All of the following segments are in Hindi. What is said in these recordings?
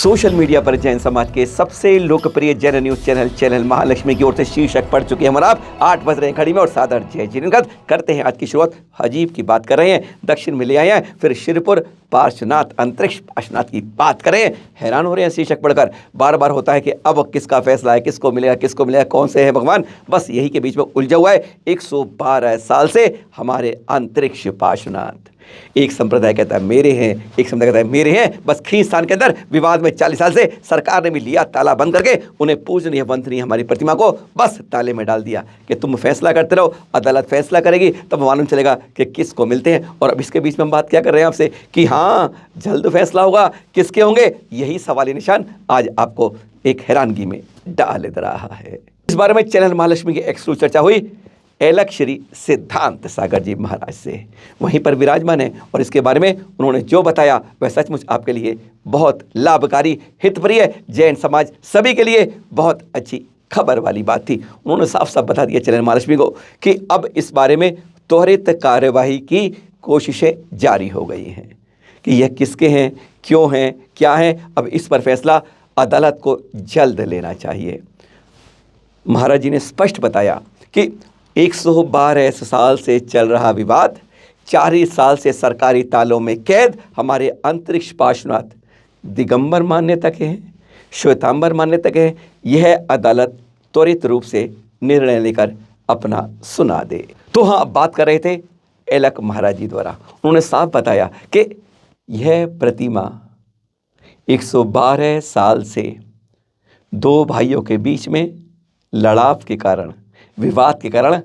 सोशल मीडिया पर जैन समाज के सबसे लोकप्रिय जैन न्यूज चैनल महालक्ष्मी की ओर से शीर्षक पढ़ चुके हैं हमारा 8 बज रहे हैं घड़ी में और सादर जय जिनगत करते हैं आज की शुरुआत। अजीब की बात कर रहे हैं, दक्षिण में ले आए हैं, फिर शिरपुर पार्श्वनाथ अंतरिक्ष पार्श्वनाथ की बात करें। हैरान हो रहे हैं शीर्षक पढ़कर, बार बार होता है कि अब किसका फैसला है, किसको मिलेगा, कौन से है भगवान, बस यही के बीच में उलझा हुआ है। 112 साल से हमारे अंतरिक्ष पार्श्वनाथ, एक संप्रदाय कहता है मेरे हैं, एक संप्रदाय कहता है मेरे हैं। बस खींचतान के अंदर विवाद में 40 साल से सरकार ने भी लिया ताला बंद करके उन्हें पूजनीय वंदनीय हमारी प्रतिमा को बस ताले में डाल दिया कि तुम फैसला करते रहो, अदालत फैसला करेगी, तब मालूम चलेगा कि किसको मिलते हैं। और अब इसके बीच में हम बात क्या कर रहे हैं आपसे कि हाँ जल्द फैसला होगा, किसके होंगे, यही सवाली निशान आज आपको एक हैरानगी में डाल दे रहा है। इस बारे में चैनल महालक्ष्मी की एक्सक्लूसिव चर्चा हुई एलक श्री सिद्धांत सागर जी महाराज से, वहीं पर विराजमान है और इसके बारे में उन्होंने जो बताया वह सचमुच आपके लिए बहुत लाभकारी, हितप्रिय, जैन समाज सभी के लिए बहुत अच्छी खबर वाली बात थी। उन्होंने साफ साफ बता दिया चैनल महालक्ष्मी को कि अब इस बारे में त्वरित कार्यवाही की कोशिशें जारी हो गई हैं कि यह किसके हैं, क्यों हैं, क्या हैं। अब इस पर फैसला अदालत को जल्द लेना चाहिए। महाराज जी ने स्पष्ट बताया कि 112 साल से चल रहा विवाद, 40 साल से सरकारी तालों में कैद हमारे अंतरिक्ष पार्श्वनाथ दिगंबर मान्यता के हैं, श्वेतांबर मान्यता के हैं। यह अदालत त्वरित रूप से निर्णय लेकर अपना सुना दे। तो हाँ, अब बात कर रहे थे एलक महाराज जी द्वारा। उन्होंने साफ बताया कि यह प्रतिमा 112 साल से दो भाइयों के बीच में लड़ाव के कारण, विवाद के कारण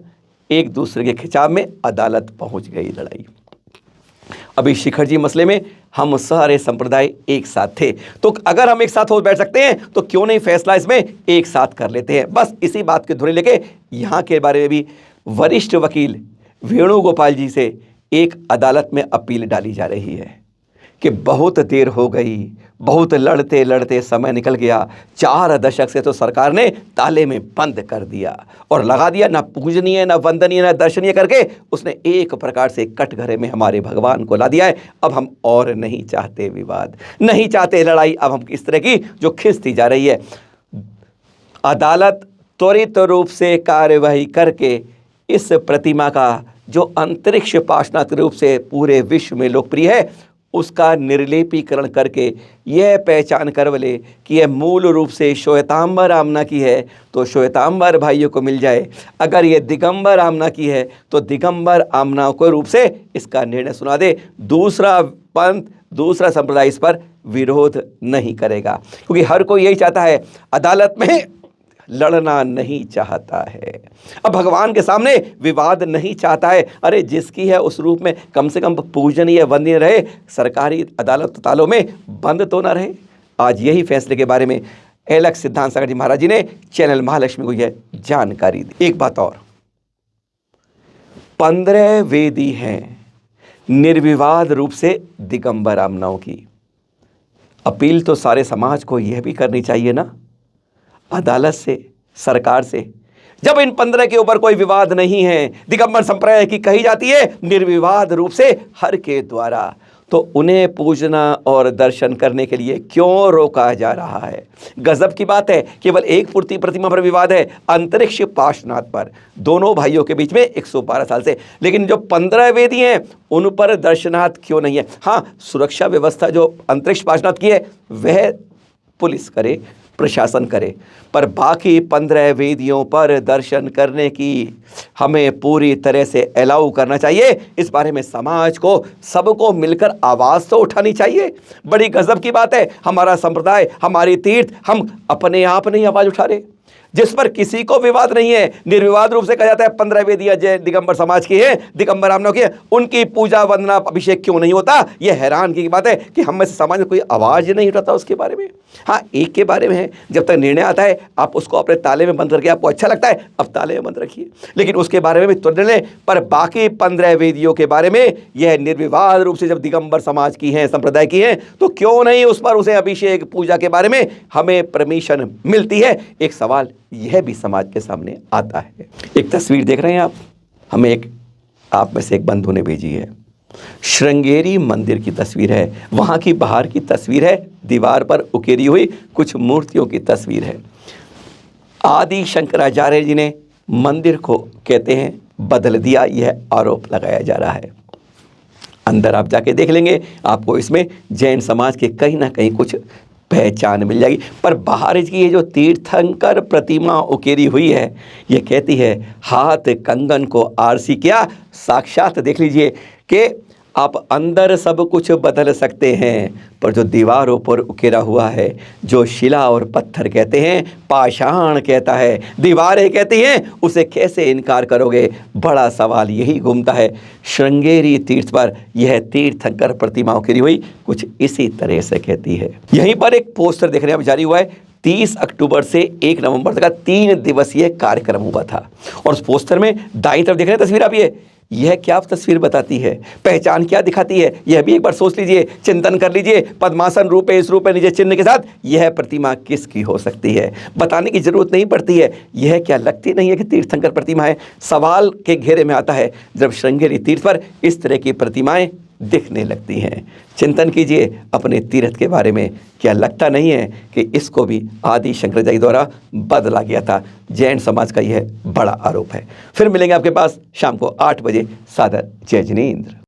एक दूसरे के खिंचाव में अदालत पहुंच गई लड़ाई। अभी शिखर जी मसले में हम सारे संप्रदाय एक साथ थे, तो अगर हम एक साथ हो बैठ सकते हैं तो क्यों नहीं फैसला इसमें एक साथ कर लेते हैं। बस इसी बात की धुरी लेके यहाँ के बारे में भी वरिष्ठ वकील वेणुगोपाल जी से एक अदालत में अपील डाली जा रही है कि बहुत देर हो गई, बहुत लड़ते लड़ते समय निकल गया, 4 दशक से तो सरकार ने ताले में बंद कर दिया और लगा दिया, ना पूजनीय, ना वंदनीय, ना दर्शनीय करके उसने एक प्रकार से कटघरे में हमारे भगवान को ला दिया है। अब हम और नहीं चाहते विवाद, नहीं चाहते लड़ाई, अब हम इस तरह की जो खिंचती जा रही है। अदालत त्वरित रूप से कार्यवाही करके इस प्रतिमा का जो अंतरिक्ष पार्श्वनाथ रूप से पूरे विश्व में लोकप्रिय है उसका निर्लेपीकरण करके यह पहचान कर ले कि यह मूल रूप से श्वेतांबर आमना की है तो श्वेतांबर भाइयों को मिल जाए, अगर ये दिगंबर आमना की है तो दिगंबर आमना को रूप से इसका निर्णय सुना दे। दूसरा पंथ, दूसरा संप्रदाय इस पर विरोध नहीं करेगा, क्योंकि हर कोई यही चाहता है, अदालत में लड़ना नहीं चाहता है, अब भगवान के सामने विवाद नहीं चाहता है। अरे जिसकी है उस रूप में कम से कम पूजनीय वंदनीय रहे, सरकारी अदालत तालों में बंद तो ना रहे। आज यही फैसले के बारे में एलक सिद्धांत सागर जी महाराज जी ने चैनल महालक्ष्मी को यह जानकारी दी। एक बात और, 15 वेदी हैं निर्विवाद रूप से दिगंबर आमनाओं की। अपील तो सारे समाज को यह भी करनी चाहिए ना, अदालत से, सरकार से। जब इन 15 के ऊपर कोई विवाद नहीं है, दिगंबर संप्रदाय की कही जाती है निर्विवाद रूप से हर के द्वारा, तो उन्हें पूजना और दर्शन करने के लिए क्यों रोका जा रहा है। गजब की बात है, केवल एक मूर्ति प्रतिमा पर विवाद है, अंतरिक्ष पार्श्वनाथ पर, दोनों भाइयों के बीच में 112 साल से, लेकिन जो 15 वेदी हैं उन पर दर्शनार्थ क्यों नहीं है। हाँ, सुरक्षा व्यवस्था जो अंतरिक्ष पार्श्वनाथ की है वह पुलिस करे, प्रशासन करे, पर बाकी 15 वेदियों पर दर्शन करने की हमें पूरी तरह से अलाउ करना चाहिए। इस बारे में समाज को, सबको मिलकर आवाज़ तो उठानी चाहिए। बड़ी गजब की बात है, हमारा संप्रदाय, हमारी तीर्थ, हम अपने आप नहीं आवाज़ उठा रहे, जिस पर किसी को विवाद नहीं है। निर्विवाद रूप से कहा जाता है 15 वेदियां जय दिगंबर समाज की है, दिगंबर आमनों की है, उनकी पूजा वंदना अभिषेक क्यों नहीं होता। यह हैरान की बात है कि हम में से समाज में कोई आवाज़ नहीं उठाता उसके बारे में। हाँ, एक के बारे में है, जब तक निर्णय आता है आप उसको अपने ताले में बंद करके आपको अच्छा लगता है, अब ताले में बंद रखिए, लेकिन उसके बारे में भी तुरंत लें। पर बाकी 15 वेदियों के बारे में यह निर्विवाद रूप से जब दिगंबर समाज की हैं, संप्रदाय की हैं, तो क्यों नहीं उस पर उसे अभिषेक पूजा के बारे में हमें परमिशन मिलती है। एक सवाल यह भी समाज के सामने आता है। एक तस्वीर देख रहे हैं आप, हमें आप में से एक बंधु ने भेजी है, श्रृंगेरी मंदिर की तस्वीर है, वहाँ की बाहर की तस्वीर है दीवार पर उकेरी हुई कुछ मूर्तियों की तस्वीर है। आदि शंकराचार्य जी ने मंदिर को कहते हैं बदल दिया, यह आरोप लगाया जा रहा है। अंदर आप जाके देख लेंगे, आपको इसमें जैन समाज के कहीं ना कहीं कुछ पहचान मिल जाएगी। पर बाहर की ये जो तीर्थंकर प्रतिमा उकेरी हुई है, ये कहती है हाथ कंगन को आरसी क्या। साक्षात देख लीजिए कि आप अंदर सब कुछ बदल सकते हैं, पर जो दीवारों पर उकेरा हुआ है, जो शिला और पत्थर कहते हैं, पाषाण कहता है, दीवारें कहती हैं, उसे कैसे इनकार करोगे। बड़ा सवाल यही घूमता है। श्रृंगेरी तीर्थ पर यह तीर्थंकर प्रतिमा उकेरी हुई कुछ इसी तरह से कहती है। यहीं पर एक पोस्टर देखने अब जारी हुआ है। 30 अक्टूबर से 1 नवंबर तक का 3 दिवसीय कार्यक्रम हुआ था, और उस पोस्टर में दाईं तरफ देख रहे हैं तस्वीर आप, यह क्या तस्वीर बताती है, पहचान क्या दिखाती है, यह भी एक बार सोच लीजिए, चिंतन कर लीजिए। पद्मासन रूपे इस रूपे निज चिन्ह के साथ यह प्रतिमा किसकी हो सकती है, बताने की जरूरत नहीं पड़ती है। यह क्या लगती नहीं है कि तीर्थंकर प्रतिमा है। सवाल के घेरे में आता है जब श्रृंगेरी तीर्थ पर इस तरह की प्रतिमाएं दिखने लगती हैं। चिंतन कीजिए अपने तीर्थ के बारे में, क्या लगता नहीं है कि इसको भी आदि शंकराचार्य द्वारा बदला गया था। जैन समाज का यह बड़ा आरोप है। फिर मिलेंगे आपके पास शाम को 8 बजे। सादर जय जिनेंद्र।